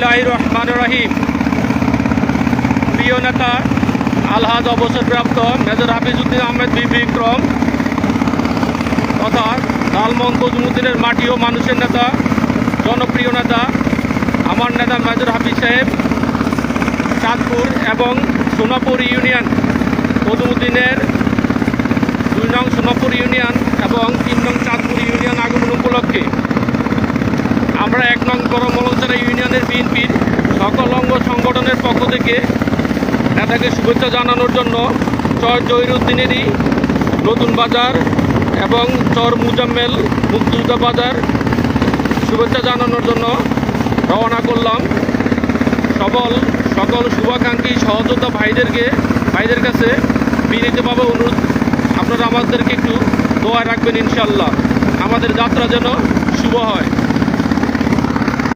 বিসমিল্লাহির রহমানির রহিম। প্রিয় নেতা আলহাজ অবসরপ্রাপ্ত মেজর হাফিজউদ্দিন আহমেদ বিক্রম তথা লালমোহন তজুমুদ্দিনের মাটি ও মানুষের নেতা, জনপ্রিয় নেতা আমার নেতা মেজর হাফিজ সাহেব চাঁদপুর এবং সোনাপুর ইউনিয়ন তজুমুদ্দিনের 2 নং সোনাপুর ইউনিয়ন এবং 3 নং চাঁদপুর ইউনিয়ন আগমন উপলক্ষে আমরা 1 নং করমলংছড়া ইউনিয়নের বিএনপির সকল অঙ্গ সংগঠনের পক্ষ থেকে নেতাকে শুভেচ্ছা জানানোর জন্য চর জহিরুদ্দিনেরই নতুন বাজার এবং চর মুজাম্মেল মুক্তিযোদ্ধা বাজার শুভেচ্ছা জানানোর জন্য রওনা করলাম। সকল শুভাকাঙ্ক্ষী সহযোদ্ধা ভাইদের কাছে বিনীতভাবে অনুরোধ, আপনারা আমাদেরকে একটু দোয়া রাখবেন। ইনশাল্লাহ আমাদের যাত্রা যেন শুভ হয়।